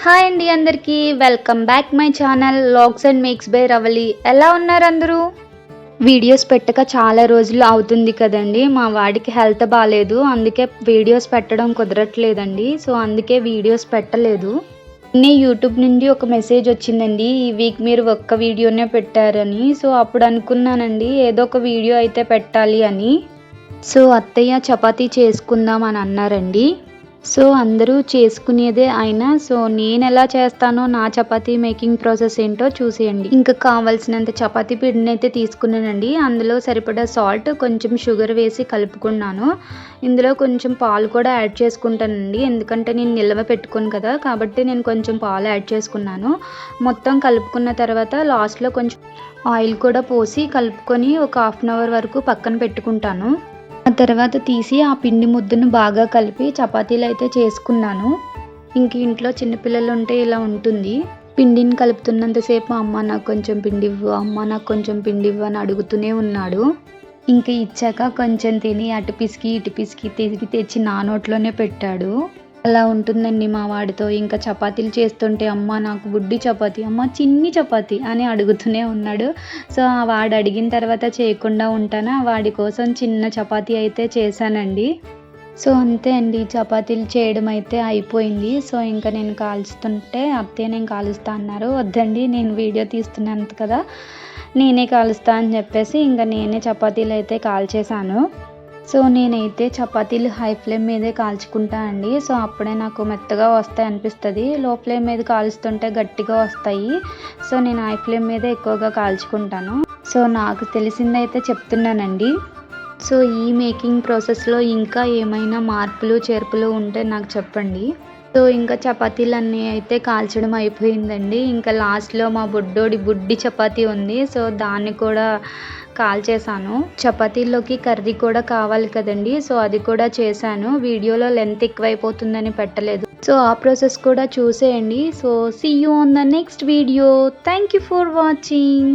Hi అండి అందరికీ welcome back my channel vlogs and makes by Ravali. ఎలా ఉన్నారు అందరూ? వీడియోస్ పెట్టక చాలా రోజులు అవుతుంది కదండి. మా వాడికి హెల్త్ బాగాలేదు, అందుకే వీడియోస్ పెట్టడం కుదరట్లేదండి. సో అందుకే వీడియోస్ పెట్టలేదు. యూట్యూబ్ నుండి ఒక మెసేజ్ వచ్చిందండి, ఈ వీక్ మీరు ఒక్క వీడియోనే పెట్టారని. సో అప్పుడు అనుకున్నానండి ఏదో ఒక వీడియో అయితే పెట్టాలి అని. సో అత్తయ్య చపాతీ చేసుకుందాం అని అన్నారండి. సో అందరూ చేసుకునేదే అయినా సో నేను ఎలా చేస్తానో నా చపాతీ మేకింగ్ ప్రాసెస్ ఏంటో చూసేయండి. ఇంకా కావాల్సినంత చపాతీ పిండిని అయితే తీసుకున్నానండి. అందులో సరిపడా సాల్ట్, కొంచెం షుగర్ వేసి కలుపుకున్నాను. ఇందులో కొంచెం పాలు కూడా యాడ్ చేసుకుంటానండి, ఎందుకంటే నేను నిల్వ పెట్టుకోను కదా, కాబట్టి నేను కొంచెం పాలు యాడ్ చేసుకున్నాను. మొత్తం కలుపుకున్న తర్వాత లాస్ట్లో కొంచెం ఆయిల్ కూడా పోసి కలుపుకొని ఒక హాఫ్ అన్ అవర్ వరకు పక్కన పెట్టుకుంటాను. ఆ తర్వాత తీసి ఆ పిండి ముద్దను బాగా కలిపి చపాతీలు అయితే చేసుకున్నాను. ఇంక ఇంట్లో చిన్నపిల్లలు ఉంటే ఇలా ఉంటుంది. పిండిని కలుపుతున్నంతసేపు అమ్మ నాకు కొంచెం పిండి ఇవ్వు, అమ్మ నాకు కొంచెం పిండి ఇవ్వు అని అడుగుతూనే ఉన్నాడు. ఇంక ఇచ్చాక కొంచెం తిని అటు పిసికి ఇటు పిసికి తిరిగి తెచ్చి నా నోట్లోనే పెట్టాడు. అలా ఉంటుందండి మా వాడితో. ఇంకా చపాతీలు చేస్తుంటే అమ్మ నాకు బుడ్డి చపాతీ, అమ్మ చిన్ని చపాతీ అని అడుగుతూనే ఉన్నాడు. సో వాడు అడిగిన తర్వాత చేయకుండా ఉంటానా, వాడి కోసం చిన్న చపాతీ అయితే చేశానండి. సో అంతే అండి, చపాతీలు చేయడం అయితే అయిపోయింది. సో ఇంకా నేను కాల్చుతుంటే అత్తయ్య నేను కాలుస్తా అన్నారు. వద్దండి నేను వీడియో తీస్తున్నాను కదా, నేనే కాలుస్తా అని చెప్పేసి ఇంకా నేనే చపాతీలు అయితే కాల్చేసాను. సో నేనైతే చపాతీలు హై ఫ్లేమ్ మీదే కాల్చుకుంటా అండి. సో అప్పుడే నాకు మెత్తగా వస్తాయి అనిపిస్తుంది. లో ఫ్లేమ్ మీద కాల్చుతుంటే గట్టిగా వస్తాయి. సో నేను హై ఫ్లేమ్ మీద ఎక్కువగా కాల్చుకుంటాను. సో నాకు తెలిసిందైతే చెప్తున్నానండి. సో ఈ మేకింగ్ ప్రాసెస్లో ఇంకా ఏమైనా మార్పులు చేర్పులు ఉంటే నాకు చెప్పండి. సో ఇంకా చపాతీలన్నీ అయితే కాల్చడం అయిపోయిందండి. ఇంకా లాస్ట్లో మా బుడ్డి చపాతీ ఉంది. సో దాన్ని కూడా కాల్చేసాను. చపాతీల్లోకి కర్రీ కూడా కావాలి కదండి, సో అది కూడా చేశాను. వీడియోలో లెంత్ ఎక్కువైపోతుందని పెట్టలేదు. సో ఆ ప్రాసెస్ కూడా చూసేయండి. So see you on the next video. Thank you for watching.